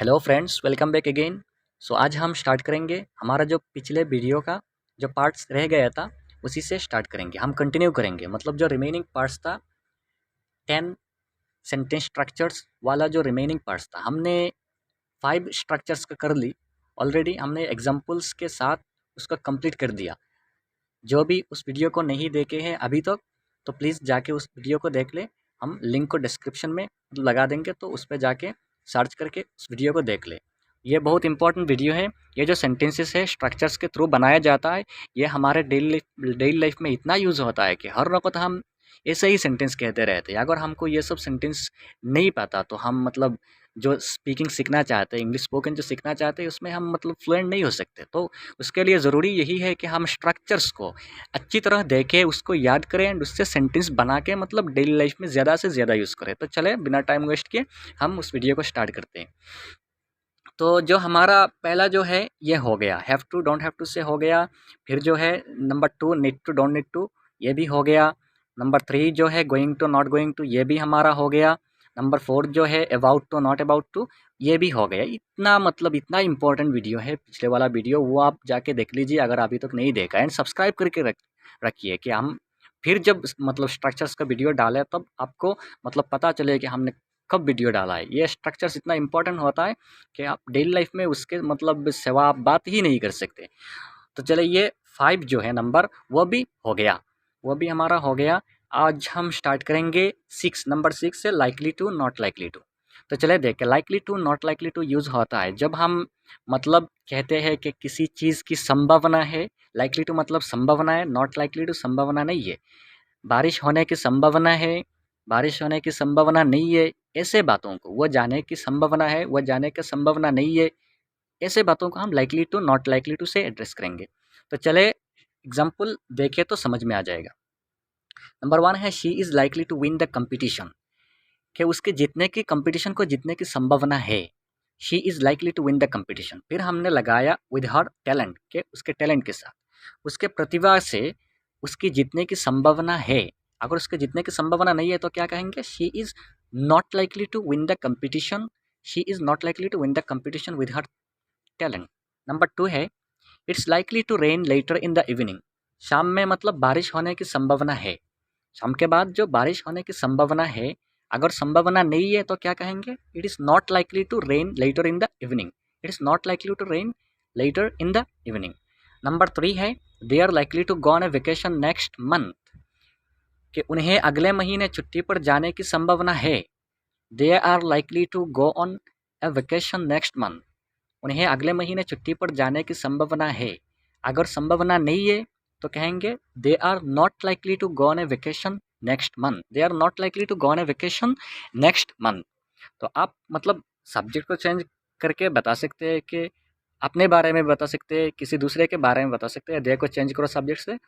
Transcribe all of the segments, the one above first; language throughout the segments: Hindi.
Hello friends, welcome back again. आज हम स्टार्ट करेंगे हमारा जो पिछले वीडियो का जो पार्ट्स रह गया था उसी से स्टार्ट करेंगे। हम कंटिन्यू करेंगे, मतलब जो रिमेनिंग पार्ट्स था 10 सेंटेंस स्ट्रक्चर्स वाला जो रिमेनिंग पार्ट्स था हमने 5 स्ट्रक्चर्स का कर ली ऑलरेडी। हमने एग्जांपल्स के साथ उसका कंप्लीट कर दिया। जो भी उस वीडियो को नहीं देखे हैं अभी तक तो प्लीज़ जाके उस वीडियो को देख ले। हम लिंक को डिस्क्रिप्शन में लगा देंगे, तो उस पर जाके सर्च करके उस वीडियो को देख ले। ये बहुत इंपॉर्टेंट वीडियो है। ये जो सेंटेंसेस है स्ट्रक्चर्स के थ्रू बनाया जाता है, ये हमारे डेली लाइफ में इतना यूज़ होता है कि हर वक्त हम ऐसे ही सेंटेंस कहते रहते हैं। अगर हमको ये सब सेंटेंस नहीं पता तो हम मतलब जो स्पीकिंग सीखना चाहते हैं, इंग्लिश स्पोकन जो सीखना चाहते हैं, उसमें हम मतलब फ्लुएंट नहीं हो सकते। तो उसके लिए ज़रूरी यही है कि हम स्ट्रक्चर्स को अच्छी तरह देखें, उसको याद करें एंड उससे सेंटेंस बना के मतलब डेली लाइफ में ज़्यादा से ज़्यादा यूज़ करें। तो चले बिना टाइम वेस्ट किए हम उस वीडियो को स्टार्ट करते हैं। तो जो हमारा पहला जो है ये हो गया, have to don't have to से हो गया। फिर जो है number 2 need to don't need to, ये भी हो गया। नंबर 3 जो है going to not going to, ये भी हमारा हो गया। नंबर 4 जो है about to not about to, ये भी हो गया। इतना मतलब इतना इंपॉर्टेंट वीडियो है पिछले वाला वीडियो, वो आप जाके देख लीजिए अगर अभी तक नहीं देखा। एंड सब्सक्राइब करके रखिए कि हम फिर जब मतलब स्ट्रक्चर्स का वीडियो डालें तब आपको मतलब पता चले कि हमने कब वीडियो डाला है। ये स्ट्रक्चर्स इतना इंपॉर्टेंट होता है कि आप डेली लाइफ में उसके मतलब सिवा आप बात ही नहीं कर सकते। तो चले ये 5 जो है नंबर वो भी हो गया, वो भी हमारा हो गया। आज हम स्टार्ट करेंगे 6 नंबर 6 से likely to not likely to. तो चले देखें, likely to not likely to use होता है जब हम मतलब कहते हैं कि किसी चीज़ की संभावना है। लाइकली टू मतलब संभावना है, नॉट लाइकली टू संभावना नहीं है। बारिश होने की संभावना है, बारिश होने की संभावना नहीं है, ऐसे बातों को, वो जाने की संभावना है, वो जाने की संभावना नहीं है, ऐसे बातों को हम likely to not likely to से एड्रेस करेंगे। तो चले एग्जाम्पल देखें तो समझ में आ जाएगा। नंबर 1 है she is likely to win the competition, कि उसके जीतने की कंपटीशन को जीतने की संभावना है। She is likely to win the competition. फिर हमने लगाया विद हर टैलेंट, के उसके टैलेंट के साथ, उसके प्रतिभा से उसकी जीतने की संभावना है। अगर उसके जीतने की संभावना नहीं है तो क्या कहेंगे, she is not likely to win the competition. She is not likely to win the competition with her talent. Number 2 है it's likely to rain later in the evening. शाम में मतलब बारिश होने की संभावना है। शाम के बाद जो बारिश होने की संभावना है, अगर संभावना नहीं है तो क्या कहेंगे, it is not likely to rain later in the evening. It is not likely to rain later in the evening. Number 3 है they are likely to go on a vacation next month, कि उन्हें अगले महीने छुट्टी पर जाने की संभावना है। They are likely to go on a vacation next month, उन्हें अगले महीने छुट्टी पर जाने की संभावना है। अगर संभावना नहीं है तो कहेंगे they are not likely to go on a vacation next month. They are not likely to go on a vacation next month. तो आप मतलब सब्जेक्ट को चेंज करके बता सकते हैं कि अपने बारे में बता सकते हैं, किसी दूसरे के बारे में बता सकते हैं। दे को चेंज करो सब्जेक्ट से,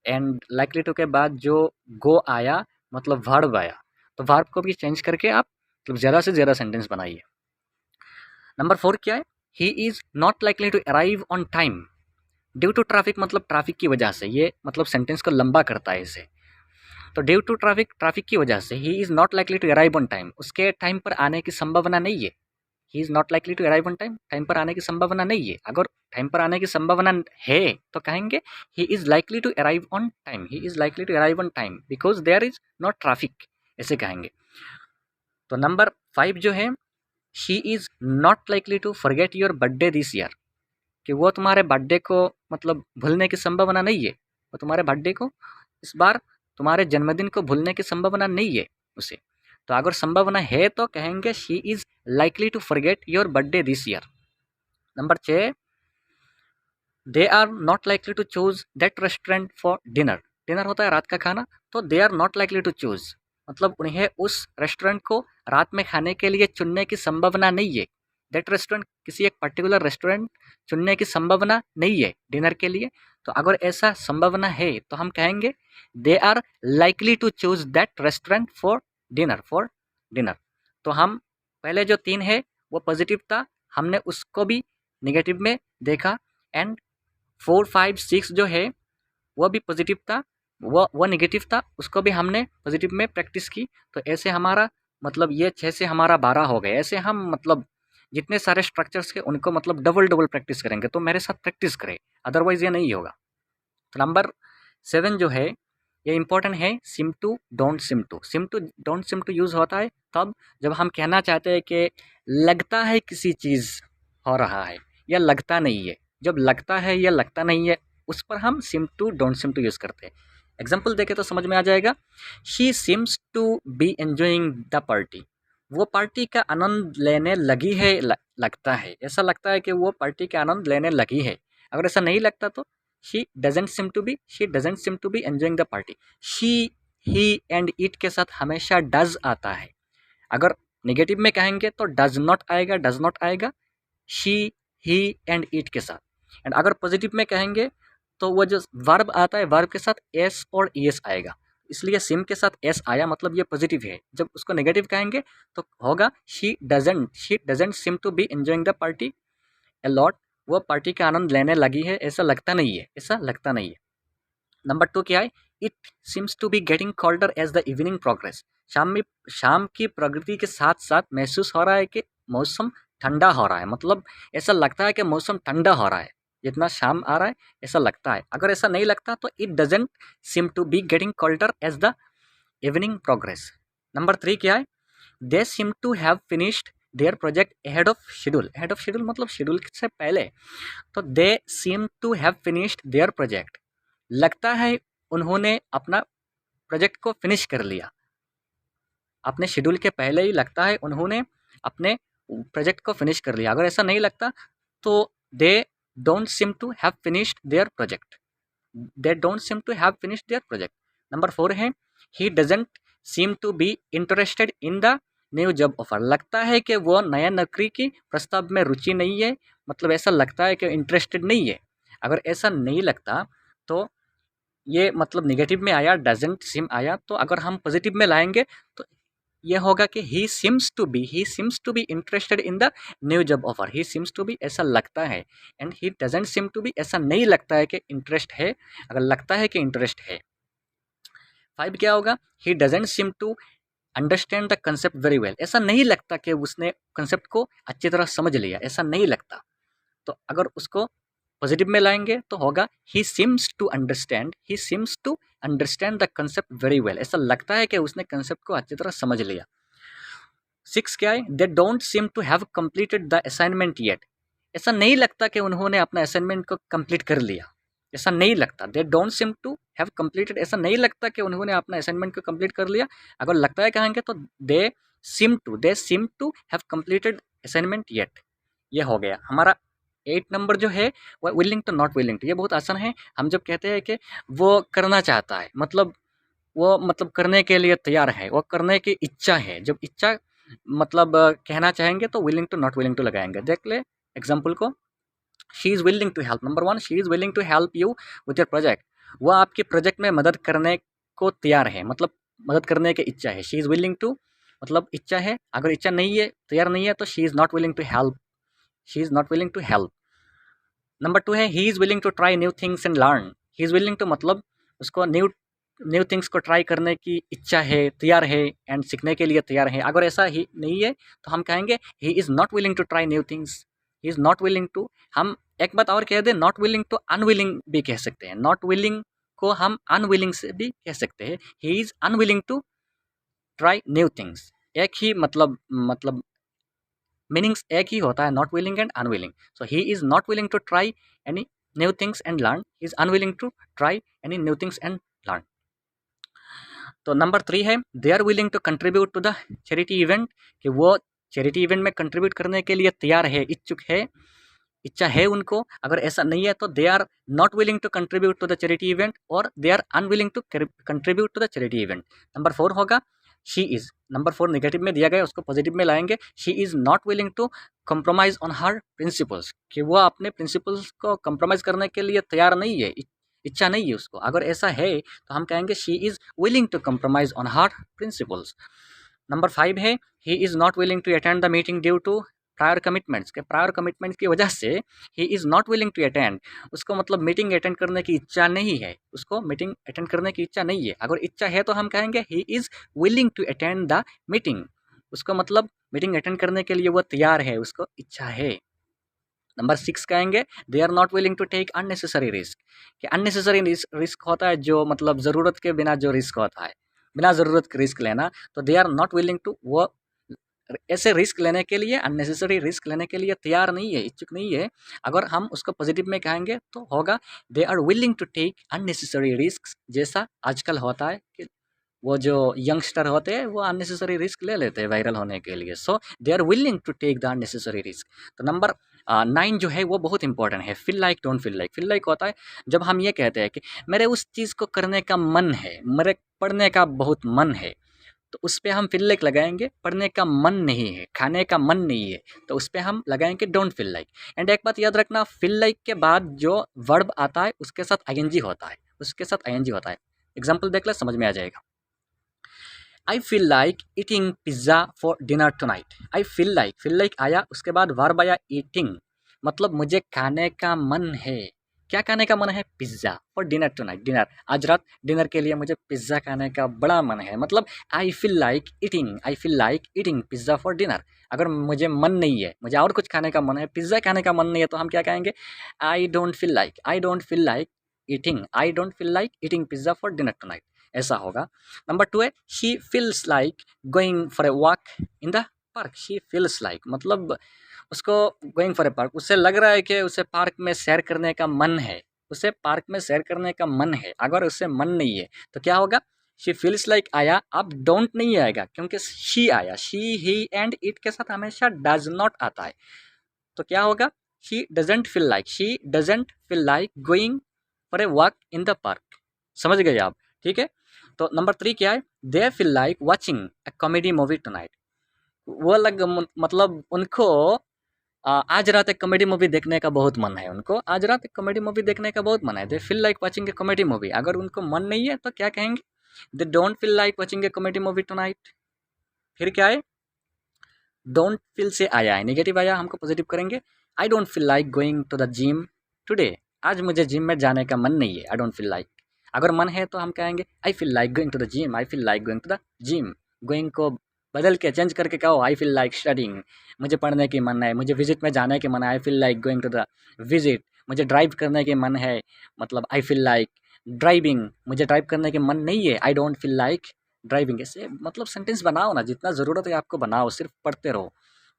एंड लाइकली टू के बाद जो गो आया मतलब वर्ब आया, तो वर्ब को भी चेंज करके आप मतलब ज़्यादा से ज़्यादा सेंटेंस बनाइए। नंबर 4 क्या है, he is not likely to arrive on time due to traffic, मतलब ट्रैफिक की वजह से। ये मतलब सेंटेंस को लंबा करता है इसे। तो ड्यू टू ट्रैफिक, ट्रैफिक की वजह से he is not likely to arrive on time, उसके टाइम पर आने की संभावना नहीं है। He is not likely to arrive on time, time पर आने की संभावना नहीं है। अगर टाइम पर आने की संभावना है तो कहेंगे he is likely to arrive on time. He is likely to arrive on time because there is not traffic, ऐसे कहेंगे। तो नंबर 5 जो है she is not likely to forget your birthday this year, कि वो तुम्हारे बर्थडे को मतलब भूलने की संभावना नहीं है। वो तुम्हारे बर्थडे को इस बार, तुम्हारे जन्मदिन को भूलने की संभावना नहीं है उसे। तो अगर संभावना है तो कहेंगे she is likely to forget your birthday this year. Number 6 they are not likely to choose that restaurant for dinner. Dinner होता है रात का खाना, तो they are not likely to choose मतलब उन्हें उस रेस्टोरेंट को रात में खाने के लिए चुनने की संभावना नहीं है। दैट रेस्टोरेंट, किसी एक पर्टिकुलर रेस्टोरेंट चुनने की संभावना नहीं है डिनर के लिए। तो अगर ऐसा संभावना है तो हम कहेंगे they are likely to choose that restaurant for dinner. तो हम पहले जो 3 है वो पॉजिटिव था, हमने उसको भी नेगेटिव में देखा। एंड 4, 5, 6 जो है वो भी पॉजिटिव था, वो नेगेटिव था, उसको भी हमने पॉजिटिव में प्रैक्टिस की। तो ऐसे हमारा मतलब ये 6 से हमारा 12 हो गए। ऐसे हम मतलब जितने सारे स्ट्रक्चर्स के उनको मतलब डबल डबल प्रैक्टिस करेंगे, तो मेरे साथ प्रैक्टिस करें, अदरवाइज़ ये नहीं होगा। तो नंबर 7 जो है ये इंपॉर्टेंट है, seem to don't seem to. Seem to don't seem to use होता है तब जब हम कहना चाहते हैं कि लगता है किसी चीज़ हो रहा है या लगता नहीं है। जब लगता है या लगता नहीं है उस पर हम seem to don't seem to use करते हैं। एग्जाम्पल देखें तो समझ में आ जाएगा। She seems to be enjoying the party. वो पार्टी का आनंद लेने लगी है, लगता है, ऐसा लगता है कि वो पार्टी का आनंद लेने लगी है। अगर ऐसा नहीं लगता तो she doesn't seem to be enjoying the party। she, he and it के साथ हमेशा does आता है। अगर नेगेटिव में कहेंगे तो does not आएगा she, he and it के साथ। एंड अगर पॉजिटिव में कहेंगे तो वो जो वर्ब आता है वर्ब के साथ s और es आएगा। इसलिए सिम के साथ s आया मतलब ये पॉजिटिव है। जब उसको नेगेटिव कहेंगे तो होगा she doesn't seem to be enjoying the party a lot। वो पार्टी का आनंद लेने लगी है, ऐसा लगता नहीं है। नंबर 2 क्या है, it seems to be getting colder as the evening progress. शाम की प्रगति के साथ साथ महसूस हो रहा है कि मौसम ठंडा हो रहा है, मतलब ऐसा लगता है कि मौसम ठंडा हो रहा है जितना शाम आ रहा है, ऐसा लगता है। अगर ऐसा नहीं लगता तो it doesn't seem to be getting colder as the evening progress. Number 3 क्या है, they seem to have finished their project ahead of schedule मतलब शेड्यूल से पहले। तो they seem to have finished their project, लगता है उन्होंने अपना प्रोजेक्ट को फिनिश कर लिया। अपने शेड्यूल के पहले ही लगता है उन्होंने अपने प्रोजेक्ट को फिनिश कर लिया। अगर ऐसा नहीं लगता तो they don't seem to have finished their project. Number 4 है, he doesn't seem to be interested in the new job offer. लगता है कि वो नया नौकरी की प्रस्ताव में रुचि नहीं है, मतलब ऐसा लगता है कि इंटरेस्टेड नहीं है। अगर ऐसा नहीं लगता तो ये मतलब नेगेटिव में आया, डजंट सिम आया। तो अगर हम पॉजिटिव में लाएंगे तो ये होगा कि he seems to be interested in the new job offer. He seems to be ऐसा लगता है and he doesn't seem to be ऐसा नहीं लगता है कि इंटरेस्ट है, अगर लगता है कि इंटरेस्ट है। 5 क्या होगा, he doesn't seem to understand the concept very well. ऐसा नहीं लगता कि उसने कंसेप्ट को अच्छी तरह समझ लिया, ऐसा नहीं लगता। तो अगर उसको पॉजिटिव में लाएंगे तो होगा he seems to understand the concept very well. ऐसा लगता है कि उसने कंसेप्ट को अच्छी तरह समझ लिया। 6 क्या है, they don't seem to have completed the assignment yet. ऐसा नहीं लगता कि उन्होंने अपना असाइनमेंट को कंप्लीट कर लिया, ऐसा नहीं लगता। They don't seem to have completed, ऐसा नहीं लगता कि उन्होंने अपना असाइनमेंट को कंप्लीट कर लिया। अगर लगता है कहेंगे तो they seem to have completed assignment yet. ये हो गया हमारा 8 नंबर जो है वो willing to not willing to. ये बहुत आसान है। हम जब कहते हैं कि वो करना चाहता है, मतलब वो मतलब करने के लिए तैयार है, वो करने की इच्छा है। जब इच्छा मतलब कहना चाहेंगे तो willing to not willing to लगाएंगे। देख ले एग्जाम्पल को, she is willing to help. Number 1, she is willing to help you with your project. वो आपके प्रोजेक्ट में मदद करने को तैयार है, मतलब मदद करने की इच्छा है। शी इज़ विलिंग टू मतलब इच्छा है, अगर इच्छा नहीं है, तैयार नहीं है तो she is not willing to help. Number 2 है, he is willing to try new things and learn. He is willing to मतलब उसको न्यू थिंग्स को ट्राई करने की इच्छा है, तैयार है एंड सीखने के लिए तैयार है। अगर ऐसा ही नहीं है तो हम कहेंगे he is not willing to try new things. He is not willing to, हम एक बात और कह दें, नॉट विलिंग टू अनविलिंग भी कह सकते हैं। नॉट विलिंग को हम अनविलिंग से भी कह सकते हैं। He is unwilling to try new things. एक ही मतलब मीनिंग्स एक ही होता है, not willing and unwilling. So he is not willing to try any new things and learn, he is unwilling to try any new things and learn. तो नंबर 3 है, they are willing to contribute to the charity event, कि वो चैरिटी इवेंट में कंट्रीब्यूट करने के लिए तैयार है, इच्छुक है, इच्छा है उनको। अगर ऐसा नहीं है तो they are not willing to contribute to the charity event और they are unwilling to contribute to the charity event. Number 4 होगा, शी इज़। नंबर 4 नेगेटिव में दिया गया, उसको पॉजिटिव में लाएंगे। She is not willing to compromise on her principles, कि वो अपने प्रिंसिपल्स को कंप्रोमाइज़ करने के लिए तैयार नहीं है, इच्छा नहीं है उसको। अगर ऐसा है तो हम कहेंगे she is willing to compromise on her principles. Number 5 है, he is not willing to attend the meeting due to prior commitments, के प्रायर कमिटमेंट्स की वजह से he is not willing to attend, उसको मतलब मीटिंग अटेंड करने की इच्छा नहीं है, उसको मीटिंग अटेंड करने की इच्छा नहीं है। अगर इच्छा है तो हम कहेंगे he is willing to attend the meeting, उसको मतलब मीटिंग अटेंड करने के लिए वो तैयार है, उसको इच्छा है। नंबर 6 कहेंगे they are not willing to take unnecessary risk, कि अननेसेसरी रिस्क होता है जो मतलब ज़रूरत के बिना जो रिस्क होता है, बिना ज़रूरत के रिस्क लेना, तो they are not willing to, वो ऐसे रिस्क लेने के लिए, अननेसेसरी रिस्क लेने के लिए तैयार नहीं है, इच्छुक नहीं है। अगर हम उसको पॉजिटिव में कहेंगे तो होगा they are willing to take unnecessary risk, जैसा आजकल होता है कि वो जो यंगस्टर होते हैं वो अननेसेसरी रिस्क ले लेते हैं वायरल होने के लिए। So they are willing to take the unnecessary risk. तो नंबर 9 जो है वो बहुत इंपॉर्टेंट है, feel like don't feel like. Feel like होता है जब हम ये कहते हैं कि मेरे उस चीज़ को करने का मन है, मेरे पढ़ने का बहुत मन है, तो उस पे हम फील लाइक लगाएंगे। पढ़ने का मन नहीं है, खाने का मन नहीं है, तो उस पे हम लगाएंगे डोंट फील लाइक। एंड एक बात याद रखना, फील लाइक के बाद जो वर्ब आता है उसके साथ आईएनजी होता है, उसके साथ आईएनजी होता है। एग्जाम्पल देख ले, समझ में आ जाएगा। आई feel like eating pizza for dinner tonight. I feel like आया, उसके बाद वर्ब आया ईटिंग, मतलब मुझे खाने का मन है। क्या खाने का मन है? Pizza for dinner tonight, dinner, आज रात डिनर के लिए मुझे पिज़्ज़ा खाने का बड़ा मन है। मतलब I feel like eating pizza for dinner. अगर मुझे मन नहीं है, मुझे और कुछ खाने का मन है, पिज़्ज़ा खाने का मन नहीं है, तो हम क्या कहेंगे? आई don't feel like eating pizza for dinner tonight, ऐसा होगा। नंबर 2 है she feels like going for a walk in the park. She feels like मतलब उसको गोइंग फॉर ए पार्क, उससे लग रहा है कि उसे पार्क में सैर करने का मन है, उसे पार्क में सैर करने का मन है। अगर उससे मन नहीं है तो क्या होगा? शी फील्स लाइक आया, अब डोंट नहीं आएगा क्योंकि शी आया। शी, ही एंड इट के साथ हमेशा डज नॉट आता है, तो क्या होगा? She doesn't feel like going for a walk in the park. समझ गए आप? ठीक है। तो नंबर 3 क्या है? They feel like watching a comedy movie tonight. वो मतलब उनको आज रात एक कॉमेडी मूवी देखने का बहुत मन है, उनको आज रात एक कॉमेडी मूवी देखने का बहुत मन है। They feel like watching A comedy movie. अगर उनको मन नहीं है तो क्या कहेंगे? They don't feel like watching A comedy movie tonight. फिर क्या है? डोंट फील से आया है, नेगेटिव आया, हमको पॉजिटिव करेंगे। I don't feel like going to the gym today. आज मुझे जिम में जाने का मन नहीं है, आई डोंट फील लाइक। अगर मन है तो हम कहेंगे I feel like going to the gym, I feel like going to the gym. Going को बदल के चेंज करके कहो आई फील लाइक स्टडिंग, मुझे पढ़ने की मन है, मुझे विजिट में जाने की मन है, I feel like going to the visit. मुझे ड्राइव करने की मन है, मतलब आई फील लाइक ड्राइविंग। मुझे ड्राइव करने के मन नहीं है, I don't feel like driving. ऐसे मतलब सेंटेंस बनाओ ना, जितना ज़रूरत है आपको बनाओ, सिर्फ पढ़ते रहो,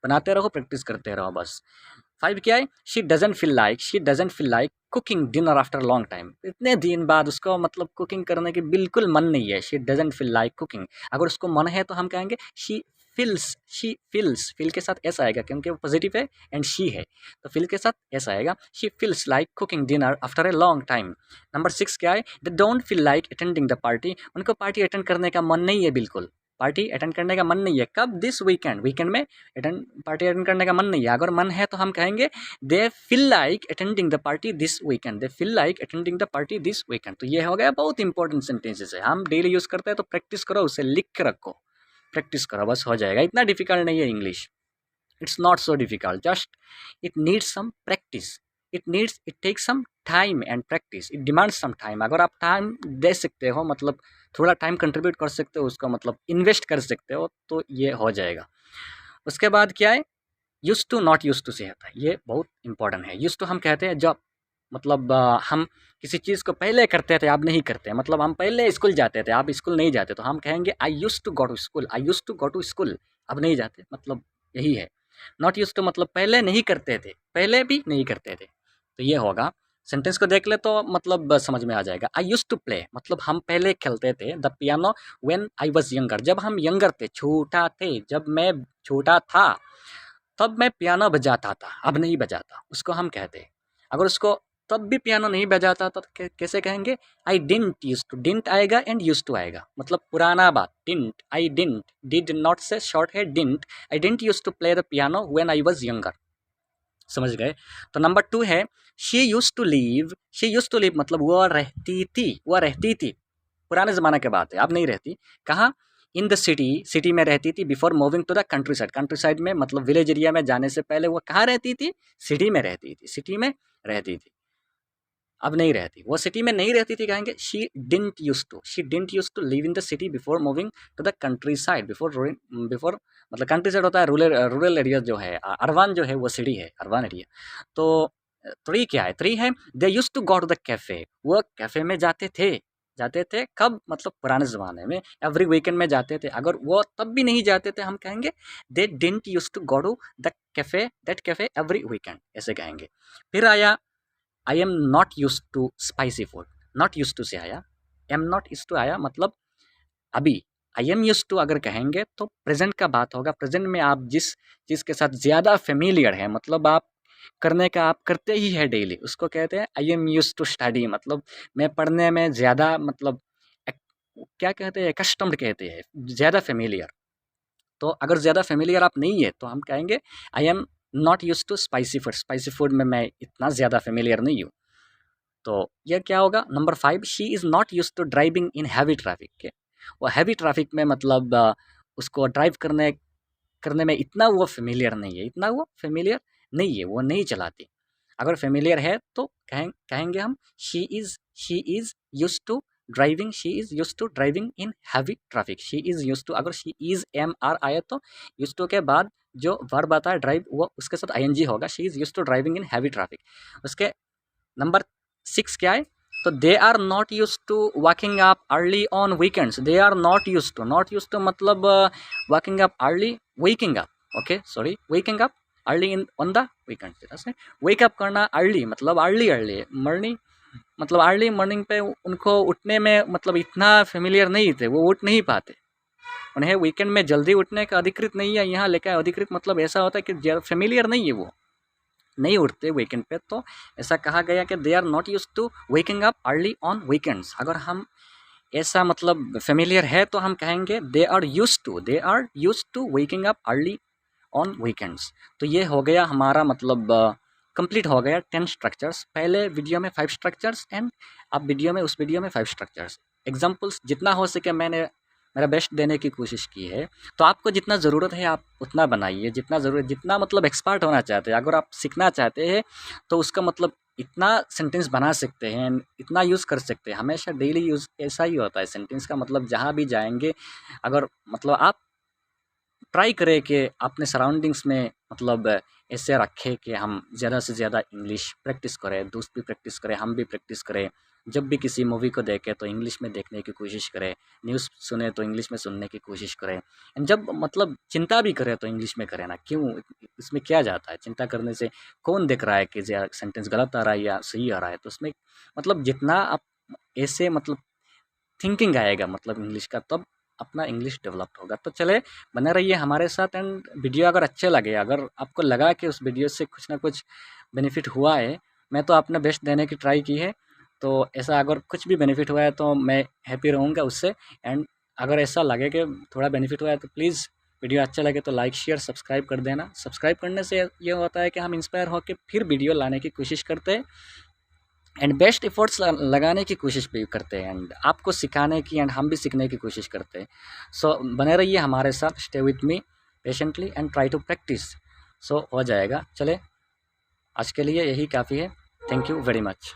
बनाते रहो, प्रैक्टिस करते रहो बस। 5 क्या है? She doesn't feel like cooking dinner after long time. इतने दिन बाद उसको मतलब कुकिंग करने की बिल्कुल मन नहीं है। She doesn't feel like cooking. अगर उसको मन है तो हम कहेंगे शी फील्स फील के साथ ऐसा आएगा क्योंकि वो पॉजिटिव है एंड शी है, तो फील के साथ ऐसा आएगा। She feels like cooking dinner after a long time. Number 6 क्या है? They don't feel like attending the party. उनको पार्टी अटेंड करने का मन नहीं है, बिल्कुल पार्टी अटेंड करने का मन नहीं है। कब? दिस वीकेंड, वीकेंड में पार्टी अटेंड करने का मन नहीं है। अगर मन है तो हम कहेंगे they feel like attending the party this weekend. They feel like attending the party this weekend. तो ये हो गया बहुत इंपॉर्टेंट सेंटेंसेस है, हम डेली यूज़ करते हैं, तो प्रैक्टिस करो, उसे लिख के रखो, प्रैक्टिस करो, बस हो जाएगा। इतना डिफिकल्ट नहीं है English, it's not so difficult, just it needs some practice. It takes some time and practice, it demands some time. अगर आप टाइम दे सकते हो, मतलब थोड़ा टाइम कंट्रीब्यूट कर सकते हो, उसको मतलब इन्वेस्ट कर सकते हो, तो ये हो जाएगा। उसके बाद क्या है? Used to not used to से होता है, ये बहुत इंपॉर्टेंट है। यूज्ड टू हम कहते हैं जब मतलब हम किसी चीज़ को पहले करते थे, अब नहीं करते, मतलब हम पहले स्कूल जाते थे, अब स्कूल नहीं जाते, तो हम कहेंगे I used to go to school, I used to go to school. अब नहीं जाते, मतलब यही है। नॉट यूज्ड टू मतलब पहले नहीं करते थे, पहले भी नहीं करते थे, तो ये होगा। सेंटेंस को देख ले तो मतलब समझ में आ जाएगा। आई यूज्ड टू प्ले मतलब हम पहले खेलते थे the piano when I was younger. जब हम यंगर थे, छोटा थे, जब मैं छोटा था तब मैं पियानो बजाता था, अब नहीं बजाता, उसको हम कहते हैं। अगर उसको तब भी पियानो नहीं बजाता तो कैसे कहेंगे? I didn't used to. Didn't आएगा एंड यूज्ड टू आएगा, मतलब पुराना बात। Didn't, I didn't, did not से शॉर्ट है didn't. I didn't used to play the piano when I was younger. समझ गए? तो नंबर 2 है शी यूज्ड टू लिव मतलब वो रहती थी, वो रहती थी, पुराने ज़माने की बात है, अब नहीं रहती। कहाँ? इन द सिटी, सिटी में रहती थी। Before moving to the country side, country side में मतलब विलेज एरिया में जाने से पहले वो कहाँ रहती थी? सिटी में रहती थी, सिटी में रहती थी। अब नहीं रहती, वो सिटी में नहीं रहती थी, कहेंगे she didn't use to live in the city before moving to the country side. Before मतलब कंट्री साइड होता है रूरल एरिया जो है, अर्बन जो है वो सिटी है, अर्बन एरिया। तो थ्री क्या है, थ्री है they use to go to the cafe, वो कैफ़े में जाते थे कब, मतलब पुराने ज़माने में एवरी वीकेंड में जाते थे। अगर वो तब भी नहीं जाते थे, हम कहेंगे they didn't use to go to the cafe that cafe every weekend, ऐसे कहेंगे। फिर आया I am not use to spicy food, not use to से आया, एम नॉट यूज टू आया मतलब अभी। आई एम यूज टू अगर कहेंगे तो प्रेजेंट का बात होगा, प्रेजेंट में आप जिस चीज़ के साथ ज़्यादा फेमिलियर है, मतलब आप करने का आप करते ही है डेली, उसको कहते हैं I am use to study, मतलब मैं पढ़ने में ज़्यादा मतलब क्या कहते हैं, कस्टम्ड कहते हैं, ज़्यादा फेमिलियर। तो अगर ज़्यादा फेमिलियर आप नहीं है तो हम कहेंगे I am not use to spicy food में मैं इतना ज़्यादा फेमिलियर नहीं हूँ। तो यह क्या होगा, number 5 she is not use to driving in heavy traffic के, वो हैवी ट्रैफिक में मतलब उसको ड्राइव करने करने में इतना वो फेमिलियर नहीं है, इतना वो फेमिलियर नहीं है, वो नहीं चलाती। अगर फेमिलियर है तो कहेंगे हम she is used to driving in heavy traffic, she is used to. अगर शी इज़ एम आर आए तो यूज्ड टू के बाद जो वर्ब आता है ड्राइव, वो उसके साथ आईएनजी होगा, she is used to driving in heavy traffic. उसके नंबर 6 क्या है, तो they are not use to walking up early on weekends, they are not use to मतलब walking up early, waking up, okay sorry, waking up early in on the weekends. Wake up करना अर्ली मतलब अर्ली मॉर्निंग, मतलब अर्ली मॉर्निंग पे उनको उठने में मतलब इतना फेमिलियर नहीं थे, वो उठ नहीं पाते, उन्हें वीकेंड में जल्दी उठने का अधिकृत नहीं है यहाँ लेकर। अधिकृत मतलब ऐसा होता है कि फेमिलियर नहीं है, वो नहीं उठते वीकेंड पे, तो ऐसा कहा गया कि they are not use to waking up early on weekends. अगर हम ऐसा मतलब फेमिलियर है तो हम कहेंगे they are use to waking up early on weekends. तो ये हो गया हमारा मतलब कंप्लीट हो गया 10 स्ट्रक्चर्स, पहले वीडियो में 5 स्ट्रक्चर्स एंड अब वीडियो में उस वीडियो में 5 स्ट्रक्चर्स। एग्जाम्पल्स जितना हो सके मैंने मेरा बेस्ट देने की कोशिश की है। तो आपको जितना ज़रूरत है आप उतना बनाइए, जितना मतलब एक्सपर्ट होना चाहते हैं, अगर आप सीखना चाहते हैं तो उसका मतलब इतना सेंटेंस बना सकते हैं, इतना यूज़ कर सकते हैं। हमेशा डेली यूज़ ऐसा ही होता है सेंटेंस का, मतलब जहाँ भी जाएंगे अगर मतलब आप ट्राई करें कि अपने सराउंडिंग्स में मतलब ऐसे रखें कि हम ज़्यादा से ज़्यादा इंग्लिश प्रैक्टिस करें, दोस्त भी प्रैक्टिस करें, हम भी प्रैक्टिस करें। जब भी किसी मूवी को देखें तो इंग्लिश में देखने की कोशिश करें, न्यूज़ सुने तो इंग्लिश में सुनने की कोशिश करें, एंड जब मतलब चिंता भी करें तो इंग्लिश में करें ना, क्यों, इसमें क्या जाता है, चिंता करने से कौन देख रहा है कि सेंटेंस गलत आ रहा है या सही आ रहा है। तो उसमें मतलब जितना आप ऐसे मतलब थिंकिंग आएगा मतलब इंग्लिश का, तब अपना इंग्लिश डेवलप होगा। तो चले बने रहिए हमारे साथ, एंड वीडियो अगर अच्छे लगे, अगर आपको लगा कि उस वीडियो से कुछ ना कुछ बेनिफिट हुआ है, मैं तो अपना बेस्ट देने की ट्राई की है, तो ऐसा अगर कुछ भी बेनिफिट हुआ है तो मैं हैप्पी रहूँगा उससे। एंड अगर ऐसा लगे कि थोड़ा बेनिफिट हुआ है तो प्लीज़ वीडियो अच्छा लगे तो लाइक शेयर सब्सक्राइब कर देना। सब्सक्राइब करने से ये होता है कि हम इंस्पायर होकर फिर वीडियो लाने की कोशिश करते हैं एंड बेस्ट एफर्ट्स लगाने की कोशिश भी करते हैं, एंड आपको सिखाने की एंड हम भी सीखने की कोशिश करते हैं। सो बने रहिए हमारे साथ, stay with me patiently and try to practise. So हो जाएगा। चले आज के लिए यही काफ़ी है। Thank you very much.